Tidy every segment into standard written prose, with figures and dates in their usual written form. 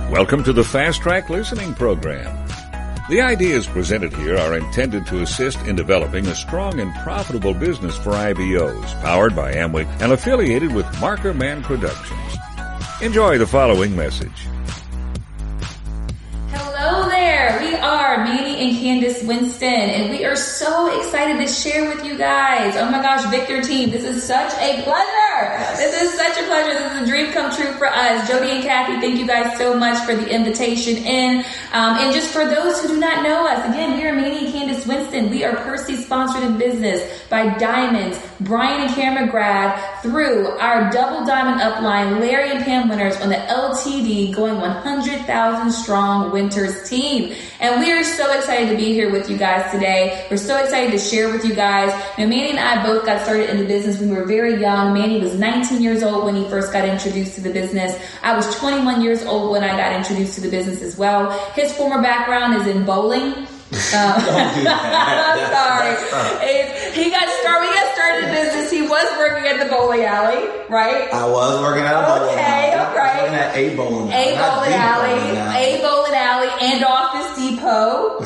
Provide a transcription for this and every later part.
Welcome to the Fast Track Listening Program. The ideas presented here are intended to assist in developing a strong and profitable business for IBOs, powered by Amway and affiliated with Marker Man Productions. Enjoy the following message. Hello there. We are Manny and Candace Winston, and we are so excited to share with you guys. Oh my gosh, Victor team, this is such a pleasure. This is such a pleasure. This is a dream come true for us. Jody and Kathy, thank you guys so much for the invitation in. And just for those who do not know us, again, we are Manny and Candace Winston. We are Percy sponsored in business by Diamonds, Brian and Cameron grad, through our double diamond upline, Larry and Pam winners on the LTD going 100,000 strong Winters team. And we are so excited to be here with you guys today. We're so excited to share with you guys. You know, Manny and I both got started in the business when we were very young. Manny was 19 years old when he first got introduced to the business. I was 21 years old when I got introduced to the business as well. His former background is in bowling. Don't do that. I'm sorry. We got started in business. He was working at the bowling alley, right? I was working at a bowling alley. Okay, all right. I was working at a bowling alley. A bowling alley and Office Depot.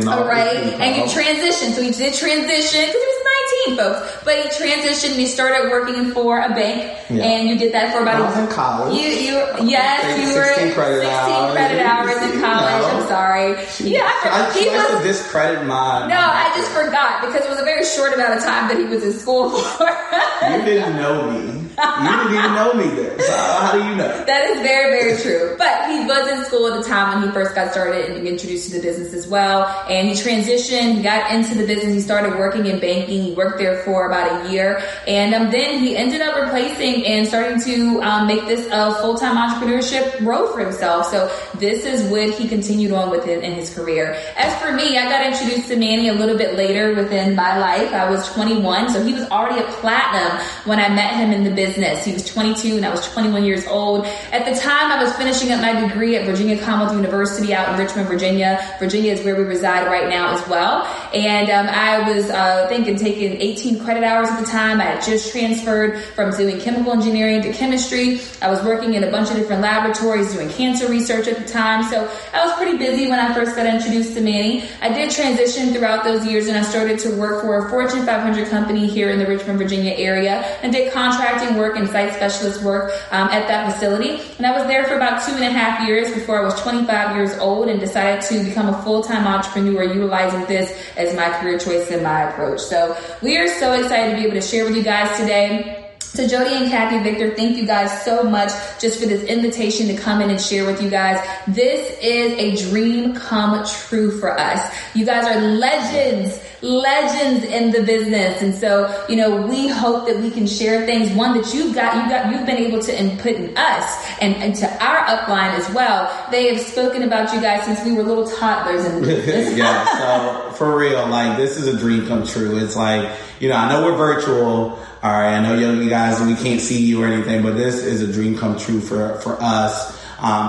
All right. And you transitioned. So he did transition because he was 19, folks. But he transitioned and he started working for a bank. Yeah. And you did that for about I was in college. You were 16 credit hours in college. No. I'm sorry. I to discredit mine. No, I just forgot because it was a very short amount of time that he was in school for. You didn't know me. You didn't even know me then. So how do you know? That is very, very true. But he was in school at the time when he first got started and introduced to the business as well. And he transitioned, got into the business. He started working in banking. He worked there for about a year. And then he ended up replacing and starting to make this a full-time entrepreneurship role for himself. So this is what he continued on with in his career. As for me, I got introduced to Manny a little bit later within my life. I was 21, so he was already a platinum when I met him in the business. He was 22 and I was 21 years old. At the time, I was finishing up my degree at Virginia Commonwealth University out in Richmond, Virginia. Virginia is where we reside right now as well. And I was taking 18 credit hours at the time. I had just transferred from doing chemical engineering to chemistry. I was working in a bunch of different laboratories doing cancer research at the time. So I was pretty busy when I first got introduced to Manny. I did transition throughout those years and I started to work for a Fortune 500 company here in the Richmond, Virginia area and did contracting work and site specialist work at that facility. And I was there for about 2.5 years before I was 25 years old and decided to become a full-time entrepreneur utilizing this as my career choice and my approach. So we are so excited to be able to share with you guys today. So Jody and Kathy, Victor, thank you guys so much just for this invitation to come in and share with you guys. This is a dream come true for us. You guys are legends in the business. And so, you know, we hope that we can share things, one that you've been able to input in us and to our upline as well. They have spoken about you guys since we were little toddlers in the business. Yeah, so for real, like this is a dream come true. It's like, you know, I know we're virtual. All right, I know you guys, we can't see you or anything, but this is a dream come true for us.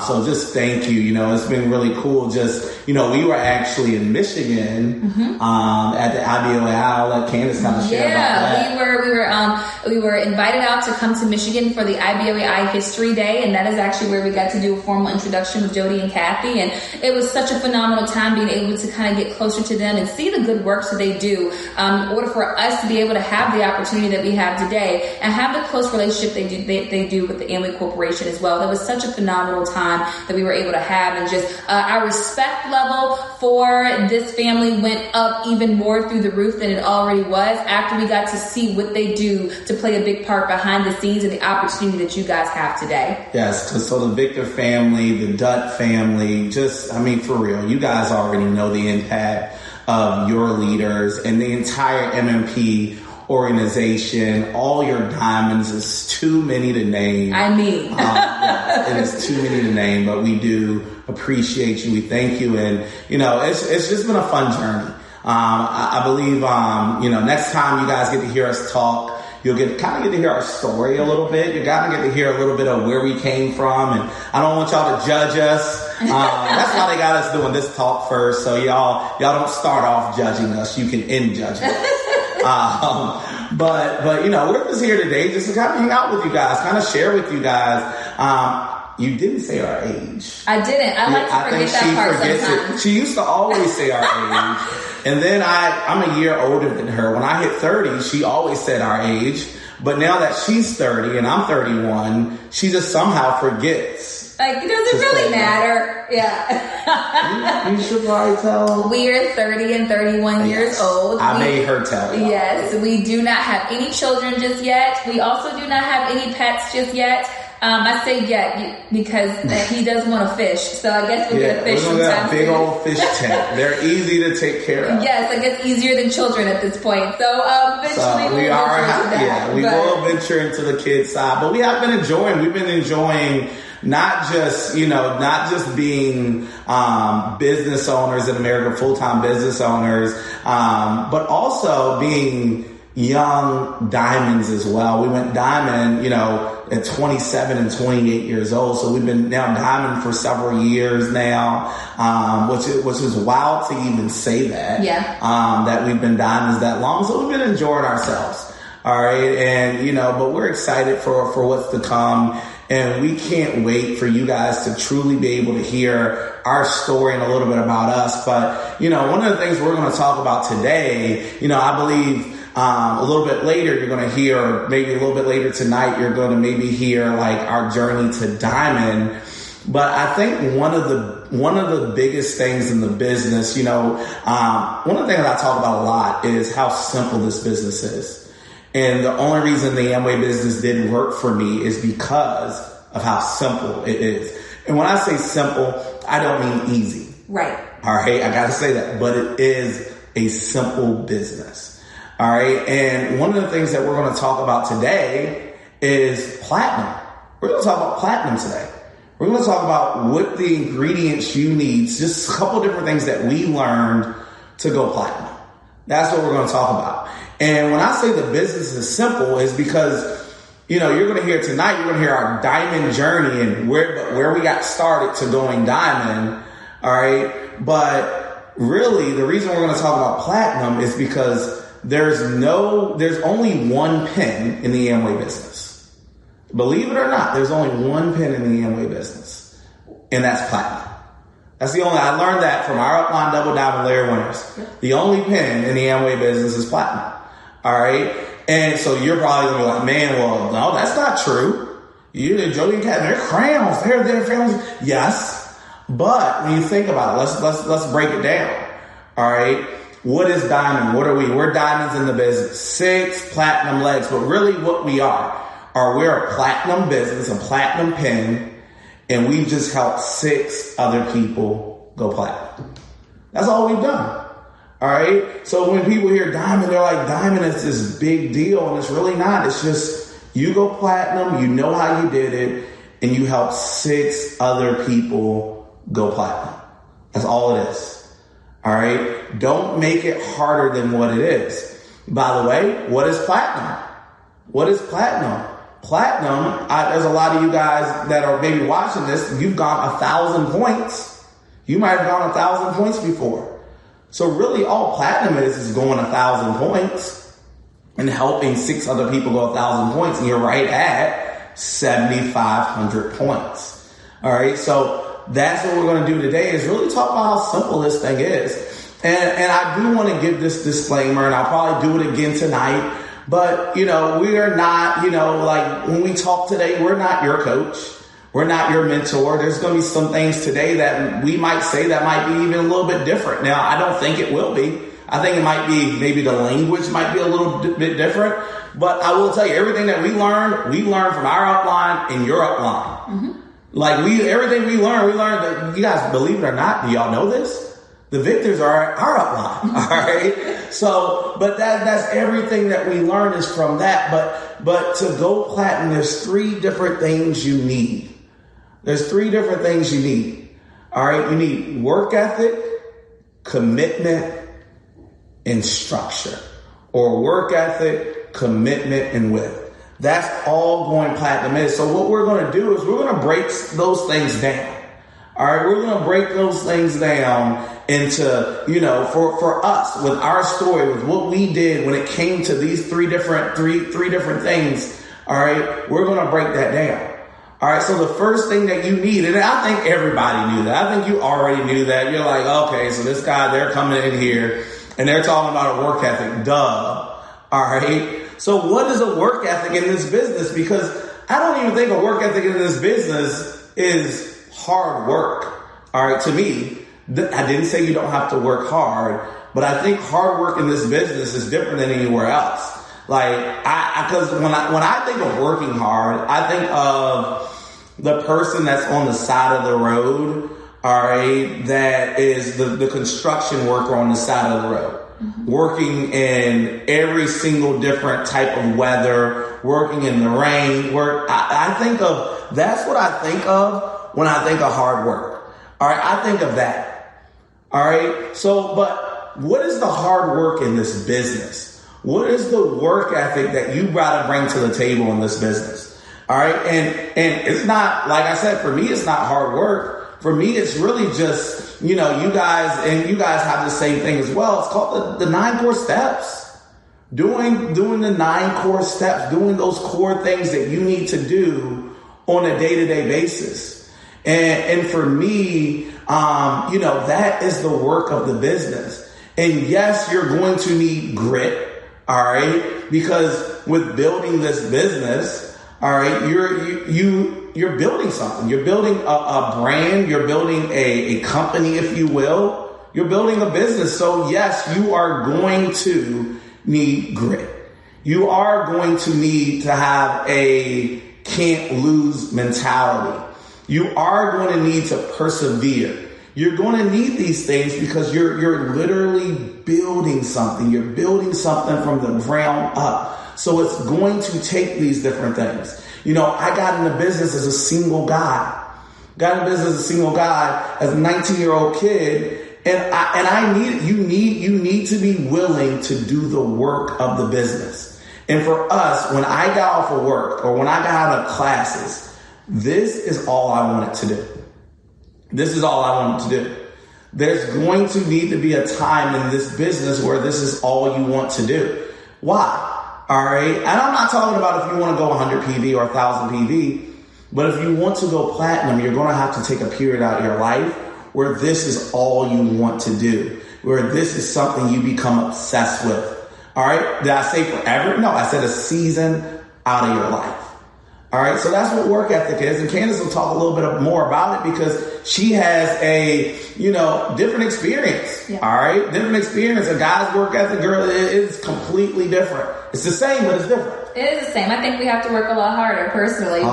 So just thank you. You know, it's been really cool. Just, you know, we were actually in Michigan, at the IBOA. I'll let Candace kind of share about that. We were invited out to come to Michigan for the IBOA History Day. And that is actually where we got to do a formal introduction with Jody and Kathy. And it was such a phenomenal time being able to kind of get closer to them and see the good work that they do, in order for us to be able to have the opportunity that we have today and have the close relationship they do with the Amway Corporation as well. That was such a phenomenal time that we were able to have, and just our respect level for this family went up even more through the roof than it already was after we got to see what they do to play a big part behind the scenes and the opportunity that you guys have today. Yes, because so the Victor family, the Dutt family, just, I mean, for real, you guys already know the impact of your leaders and the entire MMP organization. All your diamonds is too many to name. I mean, it is too many to name, but we do appreciate you. We thank you. And, you know, it's just been a fun journey. I believe, you know, next time you guys get to hear us talk, you'll get to hear our story a little bit. You're going to get to hear a little bit of where we came from. And I don't want y'all to judge us. That's why they got us doing this talk first. So y'all don't start off judging us. You can end judging us. But you know, we're just here today just to kind of hang out with you guys, kind of share with you guys. You didn't say our age. I didn't. I like to forget that part sometimes. She used to always say our age. And then I'm a year older than her. When I hit 30, she always said our age. But now that she's 30 and I'm 31, she just somehow forgets. Like, does it really matter? Yeah. you should probably tell. We are 30 and 31 years old. I made her tell you. Yes. We do not have any children just yet. We also do not have any pets just yet. I say yet because he does want to fish, so I guess we'll get a fish sometime. We're gonna get a big old fish tank. They're easy to take care of. Yes, I guess easier than children at this point. So eventually we will venture into the kids side, but we have been enjoying. We've been enjoying not just being business owners in America, full-time business owners, but also being young diamonds as well. We went diamond, at 27 and 28 years old. So we've been now diamond for several years now, which is wild to even say that. Yeah. That we've been diamonds that long. So we've been enjoying ourselves. All right. And, but we're excited for what's to come. And we can't wait for you guys to truly be able to hear our story and a little bit about us. But, one of the things we're going to talk about today, I believe, a little bit later, you're going to hear, or maybe a little bit later tonight, you're going to maybe hear like our journey to diamond. But I think one of the biggest things in the business, one of the things I talk about a lot is how simple this business is. And the only reason the Amway business didn't work for me is because of how simple it is. And when I say simple, I don't mean easy. Right. All right. I got to say that, but it is a simple business. All right. And one of the things that we're going to talk about today is platinum. We're going to talk about platinum today. We're going to talk about what the ingredients you need, just a couple different things that we learned to go platinum. That's what we're going to talk about. And when I say the business is simple is because, you're going to hear tonight, you're going to hear our diamond journey and where we got started to going diamond. All right. But really the reason we're going to talk about platinum is because there's only one pin in the Amway business. Believe it or not, there's only one pin in the Amway business, and that's platinum. I learned that from our upline double diamond layer winners. The only pin in the Amway business is platinum. All right. And so you're probably going to be like, man, well, no, that's not true. Jody and Cat, they're crowns. They're families. Yes. But when you think about it, let's break it down. All right. What is diamond? What are we? We're diamonds in the business. 6 platinum legs. But really what we we're a platinum business, a platinum pin, and we just helped 6 other people go platinum. That's all we've done. All right. So when people hear diamond, they're like, diamond is this big deal. And it's really not. It's just you go platinum, you know how you did it, and you help 6 other people go platinum. That's all it is. All right. Don't make it harder than what it is. By the way, what is platinum? What is platinum? Platinum, there's a lot of you guys that are maybe watching this. You've gone 1,000 points. You might have gone 1,000 points before. So really all platinum is going 1,000 points and helping 6 other people go 1,000 points. And you're right at 7,500 points. All right. So that's what we're going to do today is really talk about how simple this thing is. And I do want to give this disclaimer, and I'll probably do it again tonight. But, we are not, like when we talk today, we're not your coach. We're not your mentor. There's going to be some things today that we might say that might be even a little bit different. Now, I don't think it will be. I think it might be, maybe the language might be a little bit different. But I will tell you, everything that we learned from our upline and your upline. Mm-hmm. Like everything we learned that, you guys, believe it or not, do y'all know this? The victors are our upline. All right. So, but that's everything that we learn is from that. But to go platinum, there's 3 different things you need. There's 3 different things you need. All right. You need work ethic, commitment, and structure, or work ethic, commitment, and width. That's all going platinum is. So what we're going to do is we're going to break those things down. All right. We're going to break those things down into, for us, with our story, with what we did when it came to these three different things. All right. We're going to break that down. All right, so the first thing that you need, and I think everybody knew that. I think you already knew that. You're like, okay, so this guy, they're coming in here and they're talking about a work ethic. Duh. All right. So what is a work ethic in this business? Because I don't even think a work ethic in this business is hard work. All right. To me, I didn't say you don't have to work hard, but I think hard work in this business is different than anywhere else. Like, because when I think of working hard, I think of the person that's on the side of the road, all right, that is the construction worker on the side of the road, working in every single different type of weather, working in the rain. That's what I think of when I think of hard work. All right, I think of that. All right, so, but what is the hard work in this business? What is the work ethic that you gotta bring to the table in this business? All right. And it's not, like I said, for me, it's not hard work. For me, it's really just, you guys have the same thing as well. It's called the 9 core steps. Doing the 9 core steps, doing those core things that you need to do on a day-to-day basis. And for me, that is the work of the business. And yes, you're going to need grit. All right. Because with building this business, all right, you're building something. You're building a brand. You're building a company, if you will. You're building a business. So yes, you are going to need grit. You are going to need to have a can't lose mentality. You are going to need to persevere. You're going to need these things because you're literally building something. You're building something from the ground up. So it's going to take these different things. I got in the business as a single guy. As a 19-year-old kid. And you need to be willing to do the work of the business. And for us, when I got off of work or when I got out of classes, this is all I wanted to do. This is all I wanted to do. There's going to need to be a time in this business where this is all you want to do. Why? All right. And I'm not talking about if you want to go 100 PV or 1,000 PV, but if you want to go platinum, you're going to have to take a period out of your life where this is all you want to do, where this is something you become obsessed with. All right. Did I say forever? No, I said a season out of your life. All right, so that's what work ethic is, and Candace will talk a little bit more about it because she has a, different experience. Yeah. All right, different experience. A guy's work ethic, girl, is completely different. It's the same, but it's different. It is the same. I think we have to work a lot harder personally, but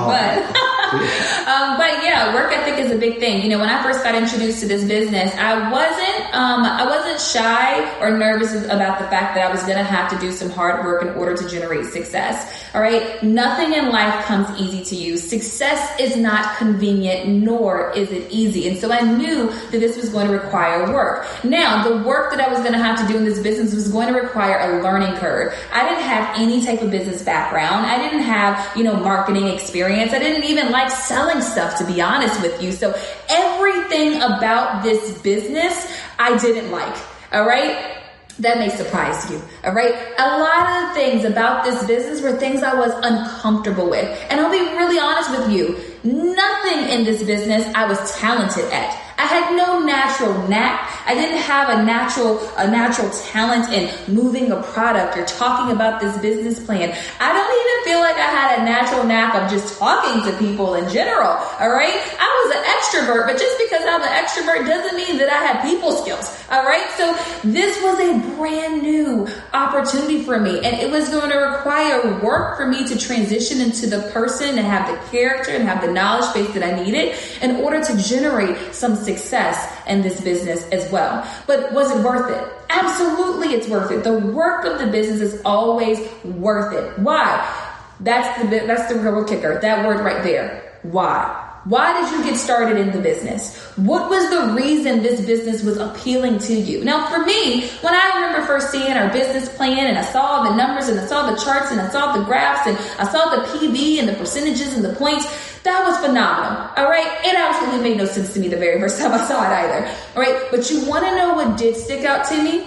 yeah, work ethic is a big thing. When I first got introduced to this business, I wasn't shy or nervous about the fact that I was going to have to do some hard work in order to generate success. All right. Nothing in life comes easy to you. Success is not convenient, nor is it easy. And so I knew that this was going to require work. Now, the work that I was going to have to do in this business was going to require a learning curve. I didn't have any type of business background. I didn't have, marketing experience. I didn't even like selling stuff, to be honest with you. So everything about this business, I didn't like. All right. That may surprise you. All right. A lot of things about this business were things I was uncomfortable with. And I'll be really honest with you. Nothing in this business I was talented at. I had no natural knack. I didn't have a natural talent in moving a product or talking about this business plan. I don't even feel like I had a natural knack of just talking to people in general. All right. I was an extrovert, but just because I'm an extrovert doesn't mean that I have people skills. All right. So this was a brand new opportunity for me, and it was going to require work for me to transition into the person and have the character and have the knowledge base that I needed in order to generate some success in this business as well. But was it worth it? Absolutely, it's worth it. The work of the business is always worth it. Why? That's the real kicker. That word right there. Why? Why did you get started in the business? What was the reason this business was appealing to you? Now, for me, when I remember first seeing our business plan and I saw the numbers and I saw the charts and I saw the graphs and I saw the PV and the percentages and the points, that was phenomenal. All right. It absolutely made no sense to me the very first time I saw it either. All right. But you want to know what did stick out to me?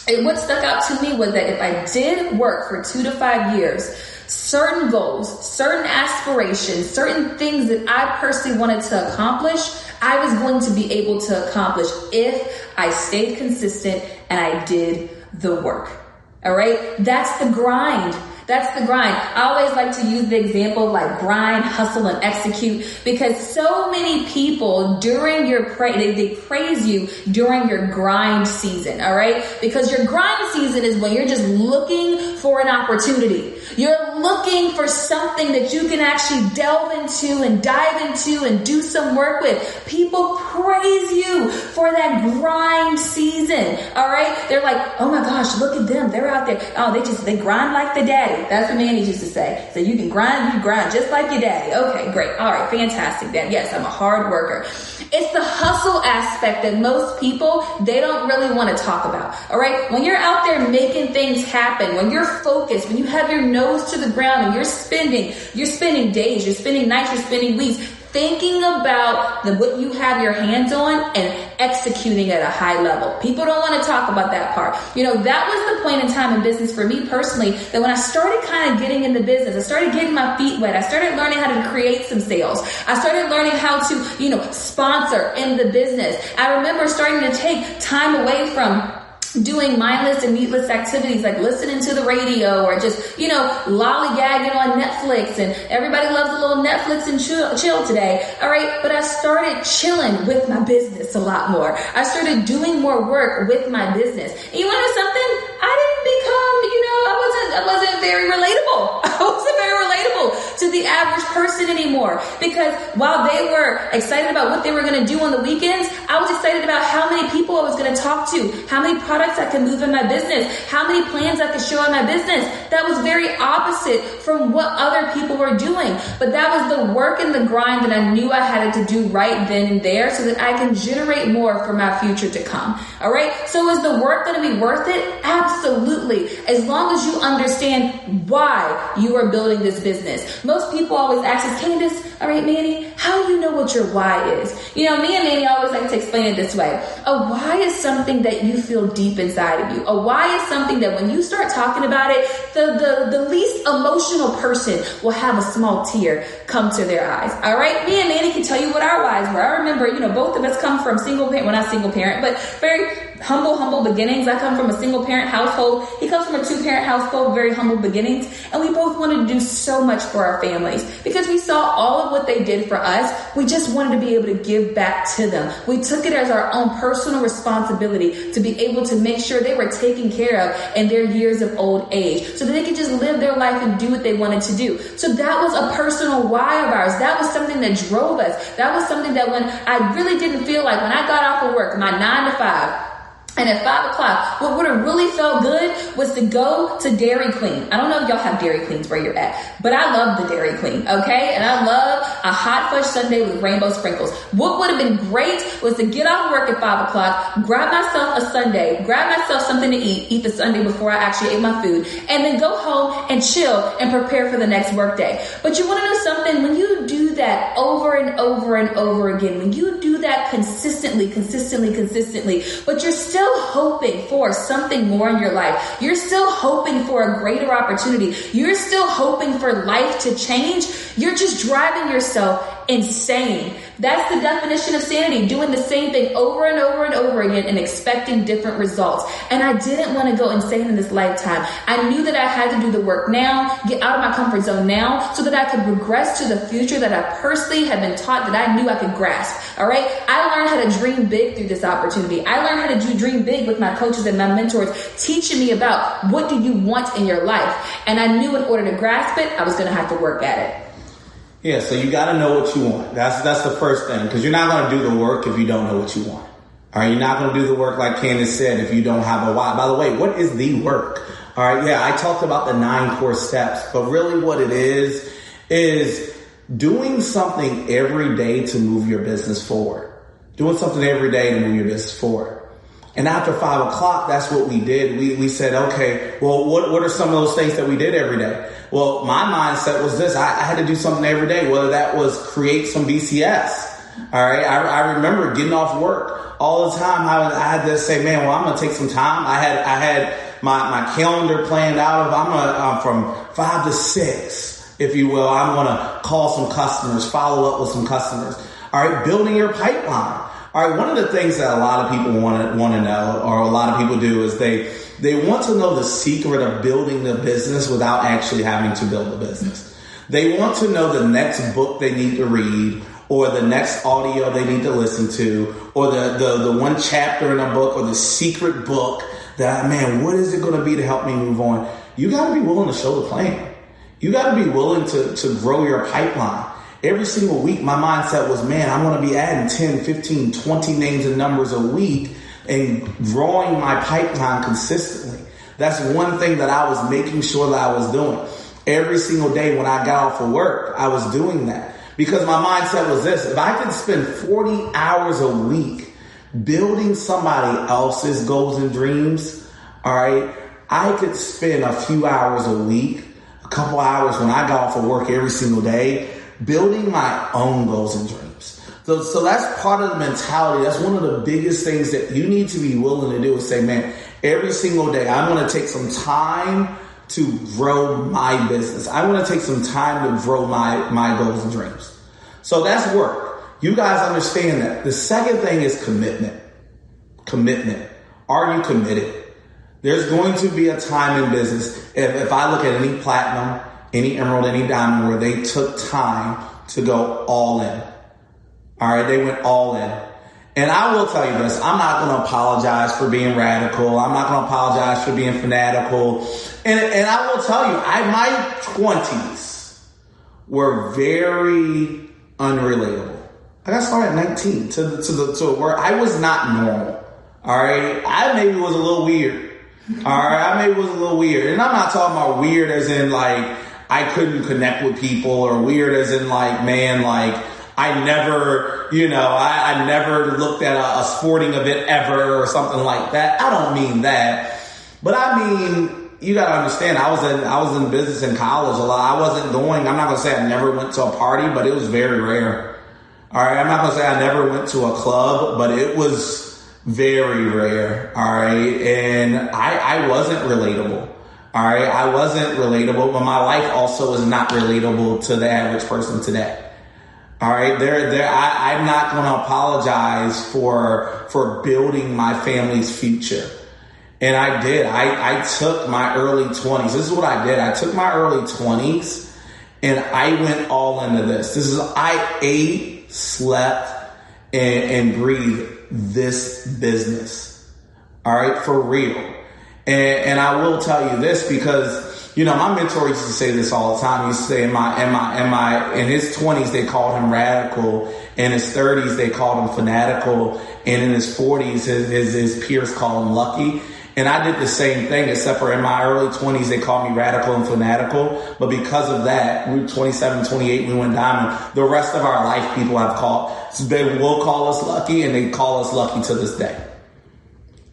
And what stuck out to me was that if I did work for 2 to 5 years certain goals, certain aspirations, certain things that I personally wanted to accomplish, I was going to be able to accomplish if I stayed consistent and I did the work. All right. That's the grind. That's the grind. I always like to use the example of like grind, hustle, and execute, because so many people during your they praise you during your grind season. All right. Because your grind season is when you're just looking for an opportunity. You're looking for something that you can actually delve into and dive into and do some work with. People praise you for that grind season. All right. They're like, oh my gosh, look at them. They're out there. Oh, they grind like the daddy. That's what Manny used to say. So you grind just like your daddy. Okay, great. All right. Fantastic, Dad. Yes, I'm a hard worker. It's the hustle aspect that most people, they don't really want to talk about. All right. When you're out there making things happen, when you're focused, when you have your nose to the ground and you're spending days, you're spending nights, you're spending weeks thinking about what you have your hands on and executing at a high level. People don't want to talk about that part. You know, that was the point in time in business for me personally, that when I started kind of getting into business, I started getting my feet wet. I started learning how to create some sales. I started learning how to, sponsor in the business. I remember starting to take time away from doing mindless and needless activities like listening to the radio or just, lollygagging on Netflix, and everybody loves a little Netflix and chill today. All right. But I started chilling with my business a lot more. I started doing more work with my business. And you want to know something? I didn't become, I wasn't very relatable. I wasn't very relatable to the average person anymore, because while they were excited about what they were going to do on the weekends, I was excited about how many people I was going to talk to, how many products I could move in my business, how many plans I could show in my business. That was very opposite from what other people were doing. But that was the work and the grind that I knew I had to do right then and there so that I can generate more for my future to come. All right. So is the work going to be worth it? Absolutely. As long as you understand why you are building this business. Most people always ask us, Candace, all right, Manny, how do you know what your why is? Me and Manny always like to explain it this way. A why is something that you feel deep inside of you. A why is something that when you start talking about it, the least emotional person will have a small tear come to their eyes. All right. Me and Manny can tell you what our whys were. I remember, both of us come from single parent, well, not single parent, but very humble beginnings. I come from a single parent household. He comes from a 2-parent household, very humble beginnings. And we both wanted to do so much for our families because we saw all of what they did for us. We just wanted to be able to give back to them. We took it as our own personal responsibility to be able to make sure they were taken care of in their years of old age so that they could just live their life and do what they wanted to do. So that was a personal why of ours. That was something that drove us. That was something that when I really didn't feel like when I got off of work, my 9 to 5, and at 5 o'clock, what would have really felt good was to go to Dairy Queen. I don't know if y'all have Dairy Queens where you're at, but I love the Dairy Queen, okay? And I love a hot fudge sundae with rainbow sprinkles. What would have been great was to get off work at 5 o'clock, grab myself a sundae, grab myself something to eat the sundae before I actually ate my food, and then go home and chill and prepare for the next work day. But you want to know something? When you do that over and over and over again, when you do that consistently, but you're still hoping for something more in your life. You're still hoping for a greater opportunity. You're still hoping for life to change. You're just driving yourself insane. That's the definition of sanity, doing the same thing over and over and over again and expecting different results. And I didn't want to go insane in this lifetime. I knew that I had to do the work now, get out of my comfort zone now, so that I could progress to the future that I personally had been taught that I knew I could grasp. All right. I learned how to dream big through this opportunity. I learned how to dream big with my coaches and my mentors, teaching me about what do you want in your life. And I knew in order to grasp it, I was going to have to work at it. Yeah, so you got to know what you want. That's the first thing, because you're not going to do the work if you don't know what you want. All right, you're not going to do the work like Candace said if you don't have a why. By the way, what is the work? All right, yeah, I talked about the 9 core steps, but really what it is doing something every day to move your business forward. Doing something every day to move your business forward. And after 5 o'clock, that's what we did. We said, okay, well, what are some of those things that we did every day? Well, my mindset was this. I had to do something every day, whether that was create some BCS. All right. I remember getting off work all the time. I had to say, man, well, I'm going to take some time. I had my calendar planned out of, from 5 to 6, if you will. I'm going to call some customers, follow up with some customers. All right, building your pipeline. All right, one of the things that a lot of people want to know, or a lot of people do, is they want to know the secret of building the business without actually having to build the business. They want to know the next book they need to read, or the next audio they need to listen to, or the one chapter in a book, or the secret book that, man, what is it going to be to help me move on? You got to be willing to show the plan. You got to be willing to grow your pipeline. Every single week, my mindset was, man, I want to be adding 10, 15, 20 names and numbers a week and growing my pipeline consistently. That's one thing that I was making sure that I was doing. Every single day when I got off of work, I was doing that because my mindset was this: if I could spend 40 hours a week building somebody else's goals and dreams, all right, I could spend a few hours a week, a couple hours when I got off of work every single day, building my own goals and dreams. So that's part of the mentality. That's one of the biggest things that you need to be willing to do, is say, man, every single day I'm going to take some time to grow my business. I want to take some time to grow my goals and dreams. So that's work. You guys understand that. The second thing is commitment. Commitment. Are you committed? There's going to be a time in business, if I look at any platinum, any emerald, any diamond, where they took time to go all in. All right, they went all in. And I will tell you this, I'm not going to apologize for being radical. I'm not going to apologize for being fanatical. And I will tell you, my 20s were very unrelatable. I got started at 19 to where I was not normal. All right, I maybe was a little weird. All right, I maybe was a little weird. And I'm not talking about weird as in like I couldn't connect with people, or weird as in like, man, like I never, I never looked at a sporting event ever or something like that. I don't mean that. But I mean, you got to understand, I was in business in college a lot. I'm not going to say I never went to a party, but it was very rare. All right. I'm not going to say I never went to a club, but it was very rare. All right. And I wasn't relatable. All right. I wasn't relatable, but my life also is not relatable to the average person today. All right. I'm not going to apologize for building my family's future. And I did. I took my early 20s. This is what I did. I took my early 20s and I went all into this. I ate, slept, and breathed this business. All right. For real. And I will tell you this because, my mentor used to say this all the time. He used to say in his 20s, they called him radical. In his 30s, they called him fanatical. And in his 40s, his peers called him lucky. And I did the same thing, except for in my early 20s, they called me radical and fanatical. But because of that, we were 27, 28, we went diamond. The rest of our life, people have they will call us lucky, and they call us lucky to this day.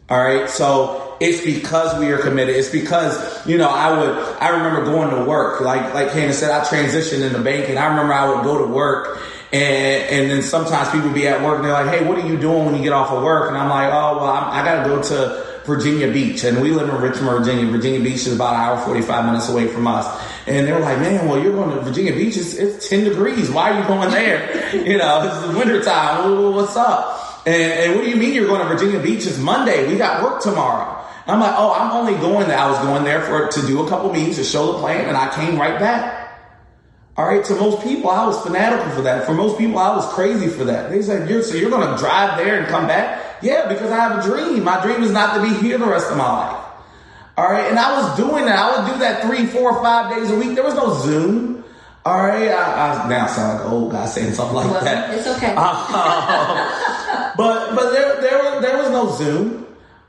All right. So it's because we are committed. It's because, I remember going to work, like Hannah said, I transitioned into banking. I remember I would go to work and then sometimes people would be at work and they're like, hey, what are you doing when you get off of work? And I'm like, oh, well, I got to go to Virginia Beach. And we live in Richmond, Virginia. Virginia Beach is about an hour, 45 minutes away from us. And they were like, man, well, you're going to Virginia Beach. It's 10 degrees. Why are you going there? It's wintertime. What's up? And what do you mean you're going to Virginia Beach? It's Monday. We got work tomorrow. I'm like, oh, I'm only going there. I was going there to do a couple meetings, to show the plan, and I came right back. All right. To most people, I was fanatical for that. For most people, I was crazy for that. They said, you're going to drive there and come back? Yeah, because I have a dream. My dream is not to be here the rest of my life. All right. And I was doing that. I would do that 3, 4, 5 days a week. There was no Zoom. All right. I now sound like an old guy saying something like that. It's okay. But there was no Zoom.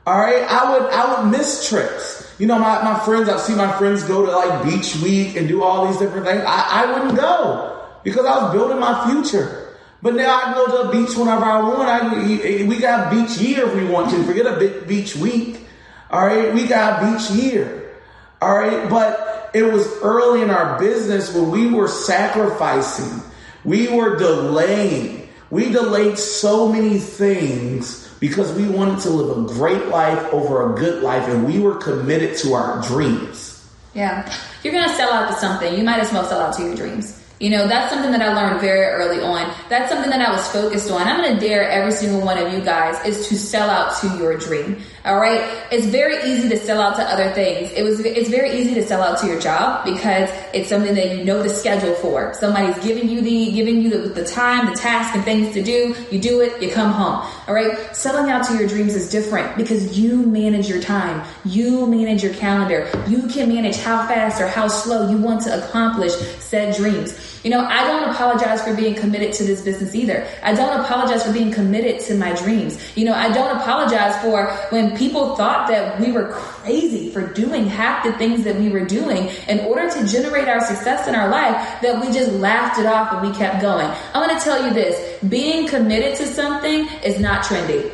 All right. I would miss trips. My friends, I've seen my friends go to like beach week and do all these different things. I wouldn't go because I was building my future. But now I can go to the beach whenever I want. We got beach year if we want to. Forget a beach week. All right. We got beach year. All right. But it was early in our business when we were sacrificing. We were delaying. We delayed so many things because we wanted to live a great life over a good life, and we were committed to our dreams. Yeah. You're going to sell out to something. You might as well sell out to your dreams. You know, that's something that I learned very early on. That's something that I was focused on. I'm going to dare every single one of you guys is to sell out to your dream. All right. It's very easy to sell out to other things. It's very easy to sell out to your job because it's something that you know the schedule for. Somebody's giving you the time, the task and things to do. You do it, you come home. All right. Selling out to your dreams is different because you manage your time. You manage your calendar. You can manage how fast or how slow you want to accomplish said dreams. You know, I don't apologize for being committed to this business either. I don't apologize for being committed to my dreams. You know, I don't apologize for when people thought that we were crazy for doing half the things that we were doing in order to generate our success in our life, that we just laughed it off and we kept going. I'm going to tell you this, being committed to something is not trendy.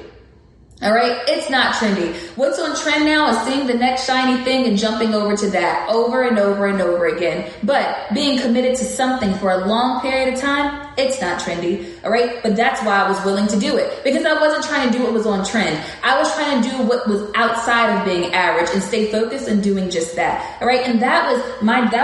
All right. It's not trendy. What's on trend now is seeing the next shiny thing and jumping over to that over and over and over again. But being committed to something for a long period of time, it's not trendy. All right. But that's why I was willing to do it, because I wasn't trying to do what was on trend. I was trying to do what was outside of being average and stay focused and doing just that. All right. And that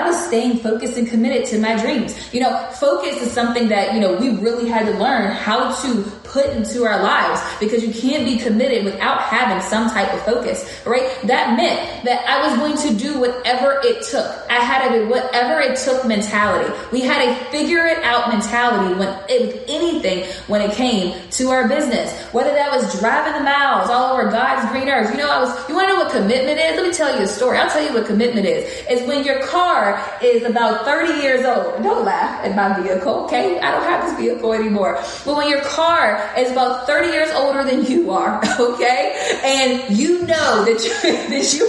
was staying focused and committed to my dreams. You know, focus is something that, you know, we really had to learn how to put into our lives, because you can't be committed without having some type of focus, right? That meant that I was going to do whatever it took. I had a whatever it took mentality. We had a figure it out mentality when it came to our business, whether that was driving the miles all over God's green earth. You want to know what commitment is? Let me tell you a story. I'll tell you what commitment is. It's when your car is about 30 years old. Don't laugh at my vehicle, okay? I don't have this vehicle anymore. But when your car is about 30 years older than you are, okay? And you know that you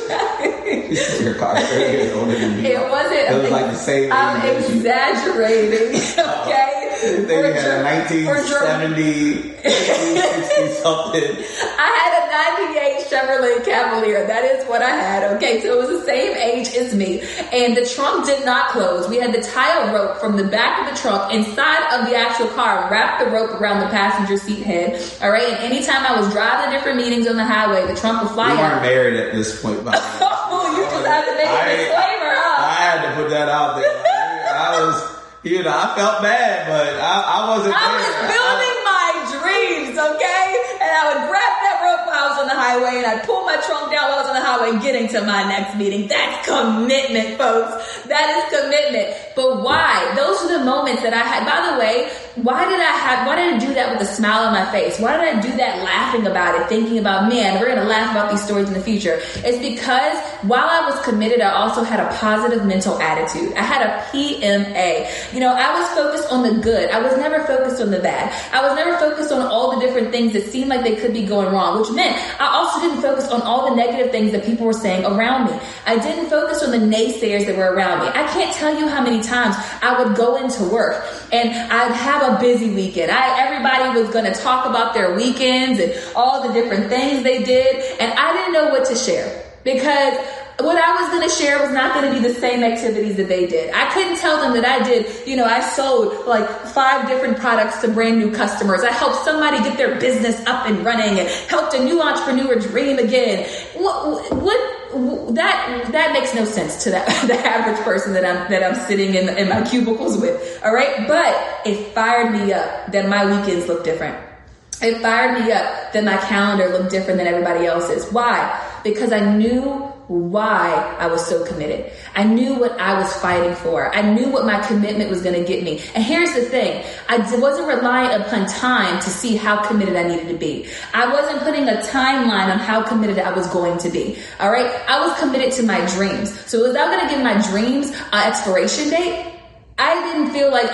your car 30 years older than you. It wasn't. It was like the same. I'm exaggerating, okay? They had a 1970, 1960 something. I had a 98 Chevrolet Cavalier. That is what I had. Okay, so it was the same age as me. And the trunk did not close. We had to tie a rope from the back of the trunk inside of the actual car, wrap the rope around the passenger seat head. All right, and anytime I was driving to different meetings on the highway, the trunk would fly out. We weren't married at this point, by the way. Oh, you just had to make a disclaimer, huh? I had to put that out there. I felt bad, but I wasn't there. I was building my dreams, okay? And I would grab that rope while I was on the highway, and I'd pull my trunk down while I was on the highway getting to my next meeting. That's commitment, folks. That is commitment. But why? Those are the moments that I had. By the way, why did I do that with a smile on my face? Why did I do that laughing about it, thinking about, man, we're going to laugh about these stories in the future? It's because while I was committed, I also had a positive mental attitude. I had a PMA. You know, I was focused on the good. I was never focused on the bad. I was never focused on all the different things that seemed like they could be going wrong, which meant I also didn't focus on all the negative things that people were saying around me. I didn't focus on the naysayers that were around me. I can't tell you how many times I would go into work and I'd have a busy weekend. Everybody was going to talk about their weekends and all the different things they did, and I didn't know what to share, because what I was going to share was not going to be the same activities that they did. I couldn't tell them that I sold like 5 different products to brand new customers. I helped somebody get their business up and running and helped a new entrepreneur dream again. That makes no sense to the average person that I'm sitting in my cubicles with. All right. But it fired me up that my weekends look different. It fired me up that my calendar looked different than everybody else's. Why? Because I knew why I was so committed. I knew what I was fighting for. I knew what my commitment was going to get me. And here's the thing. I wasn't relying upon time to see how committed I needed to be. I wasn't putting a timeline on how committed I was going to be. All right. I was committed to my dreams. So was I going to give my dreams an expiration date? I didn't feel like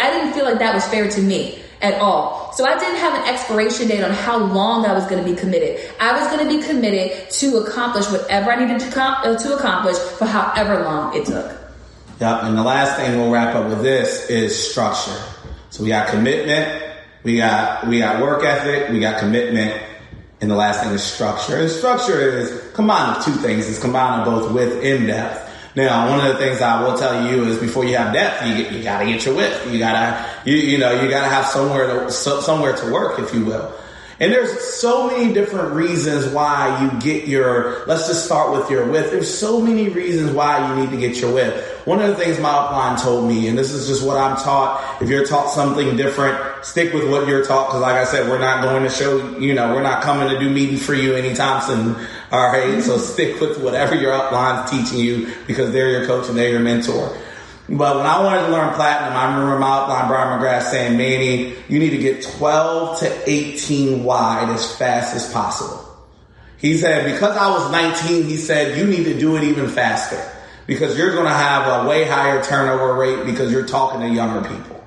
that was fair to me at all. So I didn't have an expiration date on how long I was going to be committed. I was going to be committed to accomplish whatever I needed to accomplish for however long it took. Yep. And the last thing we'll wrap up with this is structure. So we got commitment, we got work ethic, we got commitment, and the last thing is structure. And structure is combined of 2 things. It's combined of both width and depth. Now, one of the things I will tell you is before you have depth, you got to get your width. You got to have somewhere to work, if you will. And there's so many different reasons why you get let's just start with your width. There's so many reasons why you need to get your width. One of the things my upline told me, and this is just what I'm taught, if you're taught something different, stick with what you're taught. Because like I said, we're not going to show, we're not coming to do meetings for you anytime soon. All right. So stick with whatever your upline's teaching you, because they're your coach and they're your mentor. But when I wanted to learn platinum, I remember my upline, Brian McGrath, saying, Manny, you need to get 12 to 18 wide as fast as possible. He said, because I was 19, he said, you need to do it even faster, because you're going to have a way higher turnover rate because you're talking to younger people.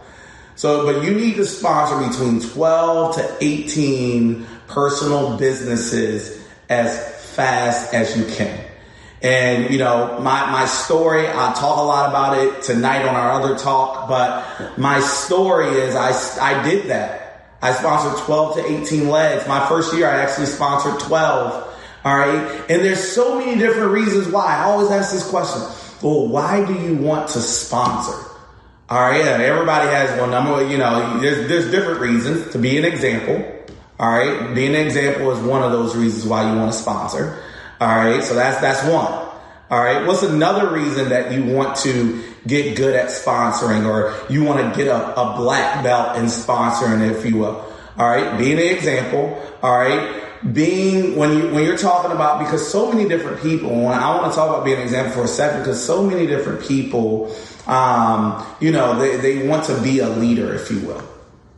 But you need to sponsor between 12 to 18 personal businesses as fast as you can. And, my story, I talk a lot about it tonight on our other talk, but my story is I did that. I sponsored 12 to 18 legs. My first year, I actually sponsored 12. All right. And there's so many different reasons why. I always ask this question. Well, why do you want to sponsor? All right. Yeah, everybody has one number. There's different reasons. To be an example. All right. Being an example is one of those reasons why you want to sponsor. All right. So that's one. All right. What's another reason that you want to get good at sponsoring, or you want to get a black belt in sponsoring, if you will? All right. Being an example. All right. When you're talking about, because so many different people, and I want to talk about being an example for a second, because so many different people, they want to be a leader, if you will.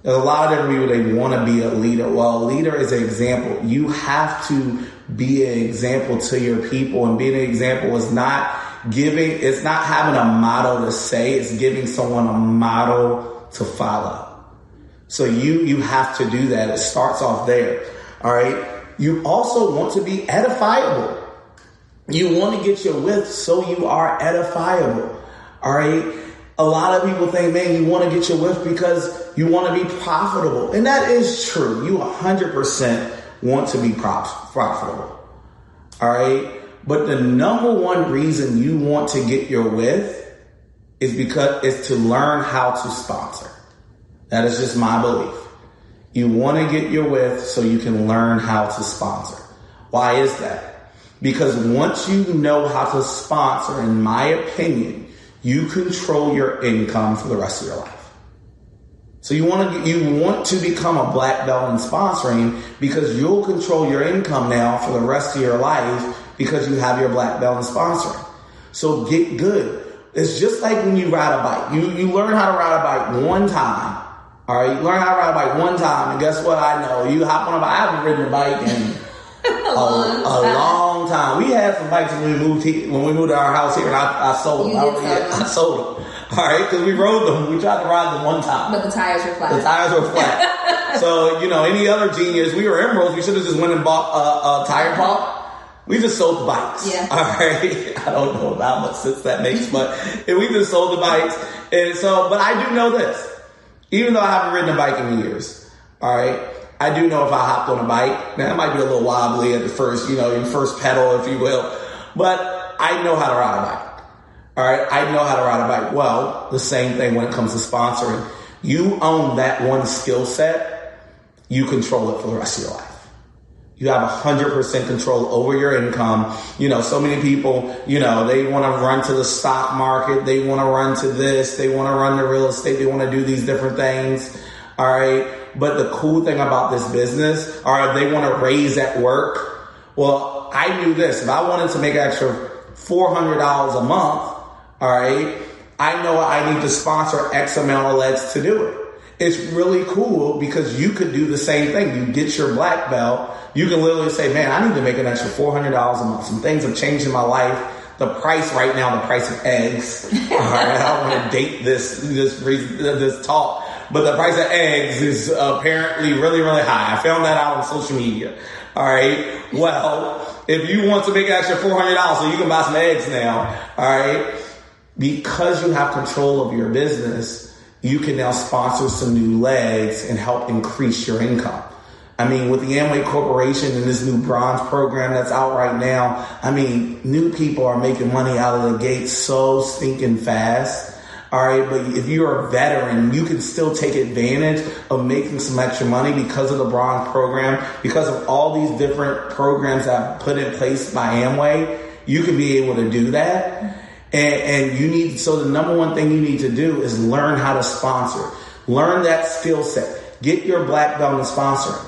There's a lot of different people, they want to be a leader. Well, a leader is an example. You have to be an example to your people, and being an example is it's not having a motto to say, it's giving someone a model to follow. So you have to do that. It starts off there. All right. You also want to be edifiable. You want to get your width so you are edifiable. All right. A lot of people think, man, you want to get your width because you want to be profitable. And that is true. You 100% want to be profitable. All right. But the number one reason you want to get your width is to learn how to sponsor. That is just my belief. You want to get your width so you can learn how to sponsor. Why is that? Because once you know how to sponsor, in my opinion, you control your income for the rest of your life. So you want to become a black belt in sponsoring, because you'll control your income now for the rest of your life because you have your black belt in sponsoring. So get good. It's just like when you ride a bike. You learn how to ride a bike one time. All right, you learn how to ride a bike one time, and guess what? I know you hop on a bike. I haven't ridden a bike in a long time. We had some bikes when we moved to our house here, and I sold them. I sold them. All right, because we rode them. We tried to ride them one time, but the tires were flat. The tires were flat. So any other genius, we were Emeralds. We should have just went and bought a tire pump. We just sold the bikes. Yeah. All right. I don't know how much sense that makes, but we just sold the bikes, and so. But I do know this. Even though I haven't ridden a bike in years, all right, I do know if I hopped on a bike, now it might be a little wobbly at the first, your first pedal, if you will, but I know how to ride a bike. All right, I know how to ride a bike. Well, the same thing when it comes to sponsoring. You own that one skill set, you control it for the rest of your life. You have 100% control over your income. So many people, they want to run to the stock market. They want to run to this. They want to run to real estate. They want to do these different things. All right. But the cool thing about this business, they want to raise at work. Well, I knew this. If I wanted to make an extra $400 a month, all right, I know I need to sponsor X amount of legs to do it. It's really cool because you could do the same thing. You get your black belt. You can literally say, man, I need to make an extra $400 a month. Some things have changed in my life. The price right now, the price of eggs. All right, I don't want to date this talk, but the price of eggs is apparently really, really high. I found that out on social media. All right. Well, if you want to make an extra $400 so you can buy some eggs now, all right, because you have control of your business, you can now sponsor some new legs and help increase your income. I mean, with the Amway Corporation and this new bronze program that's out right now, I mean, new people are making money out of the gate so stinking fast. All right, but if you're a veteran, you can still take advantage of making some extra money because of the bronze program, because of all these different programs that are put in place by Amway. You can be able to do that. And you need, so the number one thing you need to do is learn how to sponsor. Learn that skill set. Get your black belt in sponsoring.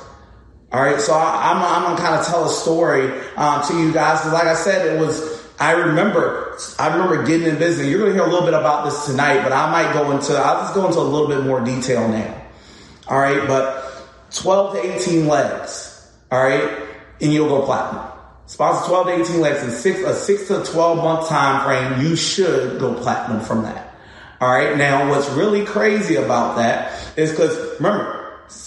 All right, so I'm going to kind of tell a story to you guys. Because like I said, I remember getting in business. You're going to hear a little bit about this tonight, but I'll just go into a little bit more detail now. All right, but 12 to 18 legs. All right, and you'll go platinum. Sponsor 12 to 18 legs in a 6 to 12 month time frame. You should go platinum from that. All right, now what's really crazy about that is because remember,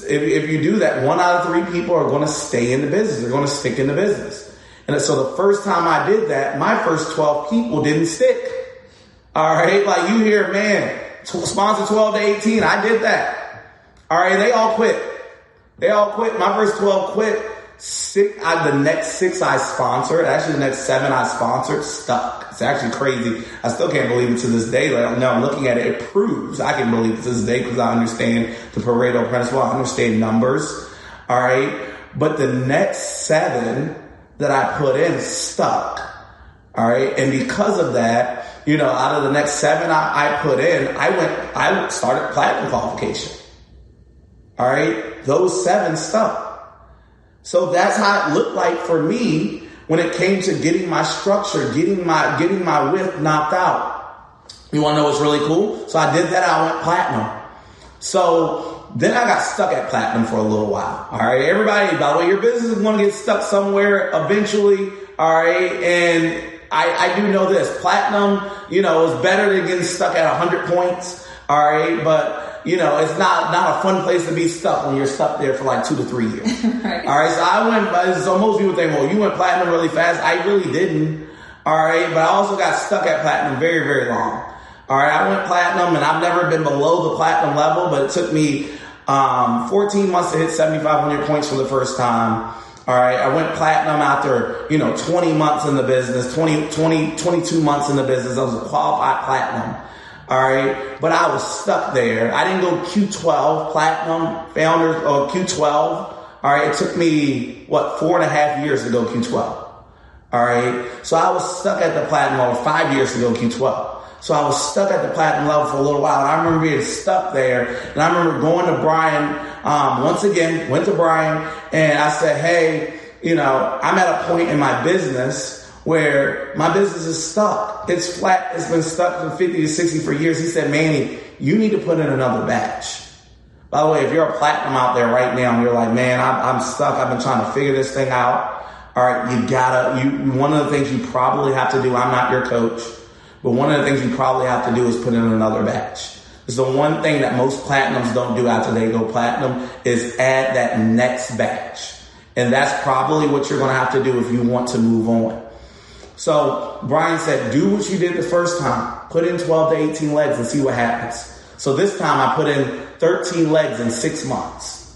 if you do that, 1 out of 3 people are going to stay in the business. They're going to stick in the business. And so the first time I did that, my first 12 people didn't stick. All right. Like you hear, man, sponsor 12 to 18. I did that. All right. They all quit. My first 12 quit. The next 6 I sponsored. Actually, the next 7 I sponsored stuck. It's actually crazy. I still can't believe it to this day. Like, now I'm looking at it. It proves I can believe it to this day because I understand the Pareto principle. I understand numbers. All right. But the next 7 that I put in stuck. All right. And because of that, out of the next 7 I put in, I started platinum qualification. All right. Those 7 stuck. So that's how it looked like for me when it came to getting my structure, getting my width knocked out. You want to know what's really cool? So I did that. I went platinum. So then I got stuck at platinum for a little while. All right. Everybody, by the way, your business is going to get stuck somewhere eventually. All right. And I do know this. Platinum, is better than getting stuck at 100 points. All right. But it's not a fun place to be stuck when you're stuck there for like 2 to 3 years. Right. All right. So most people think, well, you went platinum really fast. I really didn't. All right. But I also got stuck at platinum very, very long. All right. I went platinum and I've never been below the platinum level, but it took me 14 months to hit 7,500 points for the first time. All right. I went platinum after, 20 months in the business, 22 months in the business. I was a qualified platinum. All right. But I was stuck there. I didn't go Q12 platinum founders or Q12. All right. It took me 4.5 years to go Q12. All right. So I was stuck at the platinum level 5 years to go Q12. So I was stuck at the platinum level for a little while. And I remember being stuck there. And I remember going to Brian, went to Brian and I said, hey, I'm at a point in my business where my business is stuck. It's flat. It's been stuck from 50 to 60 for years. He said, Manny, you need to put in another batch. By the way, if you're a platinum out there right now and you're like, man, I'm stuck. I've been trying to figure this thing out. All right. One of the things you probably have to do, I'm not your coach, but one of the things you probably have to do is put in another batch. It's the one thing that most platinums don't do after they go platinum is add that next batch. And that's probably what you're going to have to do if you want to move on. So Brian said, do what you did the first time. Put in 12 to 18 legs and see what happens. So this time I put in 13 legs in 6 months.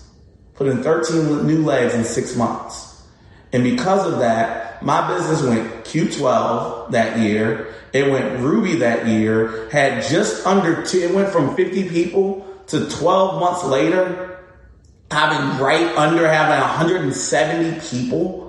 Put in 13 new legs in 6 months. And because of that, my business went Q12 that year. It went Ruby that year. Had just under it went from 50 people to 12 months later, having 170 people.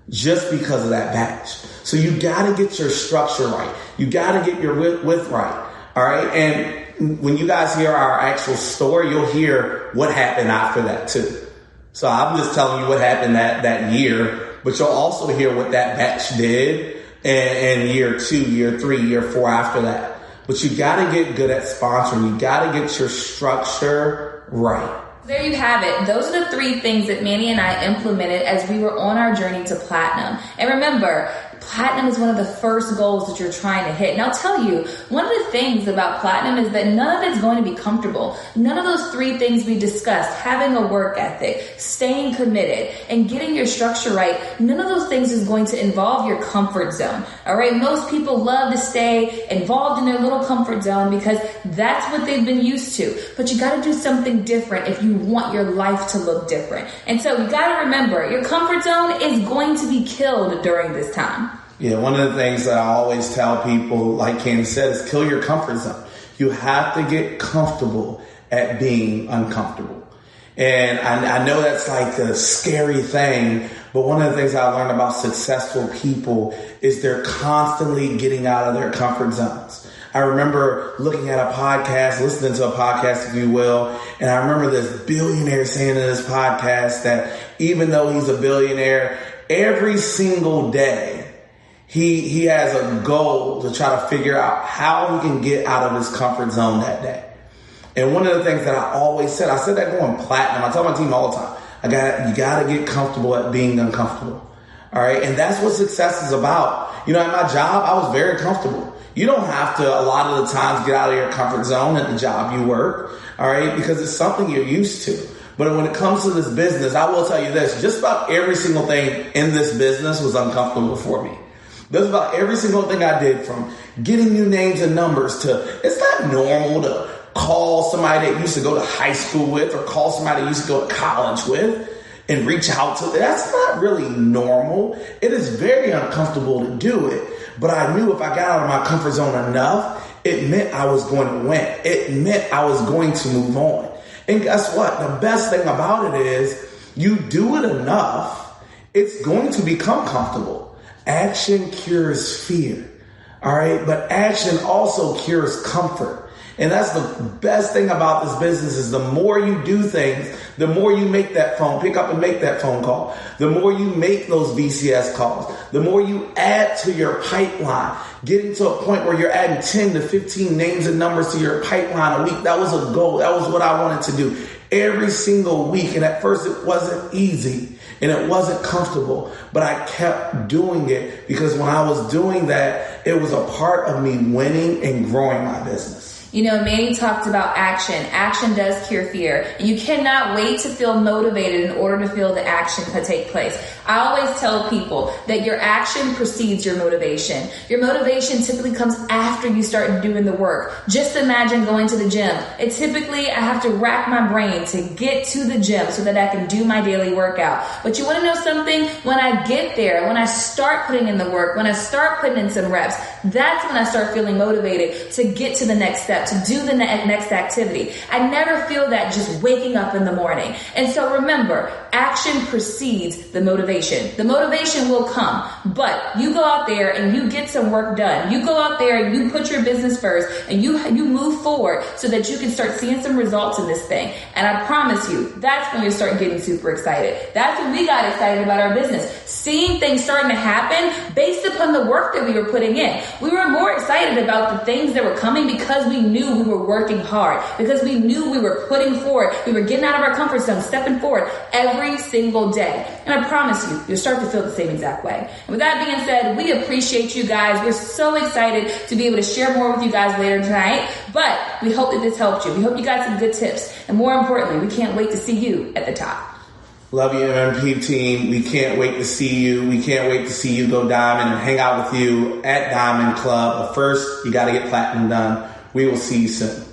Just because of that batch. So you got to get your structure right. You got to get your width right. All right. And when you guys hear our actual story, you'll hear what happened after that too. So I'm just telling you what happened that year, but you'll also hear what that batch did in year 2, year 3, year 4 after that. But you got to get good at sponsoring. You got to get your structure right. There you have it. Those are the 3 things that Manny and I implemented as we were on our journey to platinum. And remember, platinum is one of the first goals that you're trying to hit. And I'll tell you, one of the things about platinum is that none of it's going to be comfortable. None of those three things we discussed, having a work ethic, staying committed, and getting your structure right, none of those things is going to involve your comfort zone. All right. Most people love to stay involved in their little comfort zone because that's what they've been used to. But you got to do something different if you want your life to look different. And so you got to remember, your comfort zone is going to be killed during this time. Yeah, one of the things that I always tell people, like Candy said, is kill your comfort zone. You have to get comfortable at being uncomfortable. And I know that's like a scary thing, but one of the things I learned about successful people is they're constantly getting out of their comfort zones. I remember looking at a podcast, listening to a podcast, if you will, and I remember this billionaire saying in this podcast that even though he's a billionaire, every single day, he has a goal to try to figure out how he can get out of his comfort zone that day. And one of the things that I always said, I said that going platinum. I tell my team all the time, you got to get comfortable at being uncomfortable. All right. And that's what success is about. You know, at my job, I was very comfortable. You don't have to, a lot of the times, get out of your comfort zone at the job you work. All right. Because it's something you're used to. But when it comes to this business, I will tell you this, just about every single thing in this business was uncomfortable for me. That's about every single thing I did, from getting new names and numbers to, it's not normal to call somebody that you used to go to high school with or call somebody you used to go to college with and reach out to. That's not really normal. It is very uncomfortable to do it. But I knew if I got out of my comfort zone enough, it meant I was going to win. It meant I was going to move on. And guess what? The best thing about it is you do it enough, it's going to become comfortable. Action cures fear. All right. But action also cures comfort. And that's the best thing about this business is the more you do things, the more you make that phone, pick up and make that phone call, the more you make those VCS calls, the more you add to your pipeline, getting to a point where you're adding 10 to 15 names and numbers to your pipeline a week. That was a goal. That was what I wanted to do every single week. And at first it wasn't easy and it wasn't comfortable, but I kept doing it because when I was doing that, it was a part of me winning and growing my business. You know, Manny talked about action. Action does cure fear. And you cannot wait to feel motivated in order to feel the action could take place. I always tell people that your action precedes your motivation. Your motivation typically comes after you start doing the work. Just imagine going to the gym. I have to rack my brain to get to the gym so that I can do my daily workout. But you want to know something? When I get there, when I start putting in the work, when I start putting in some reps, that's when I start feeling motivated to get to the next step, to do the next activity. I never feel that just waking up in the morning. And so remember, action precedes the motivation. The motivation will come, but you go out there and you get some work done. You go out there and you put your business first and you move forward so that you can start seeing some results in this thing. And I promise you, that's when you start getting super excited. That's when we got excited about our business. Seeing things starting to happen based upon the work that we were putting in. We were more excited about the things that were coming because we knew we were working hard, because we knew we were putting forward. We were getting out of our comfort zone, stepping forward every single day. And I promise you, you'll start to feel the same exact way. And with that being said, we appreciate you guys. We're so excited to be able to share more with you guys later tonight. But we hope that this helped you. We hope you got some good tips. And more importantly, we can't wait to see you at the top. Love you, MMP team. We can't wait to see you. We can't wait to see you go diamond and hang out with you at Diamond Club. But first, you got to get platinum done. We will see you soon.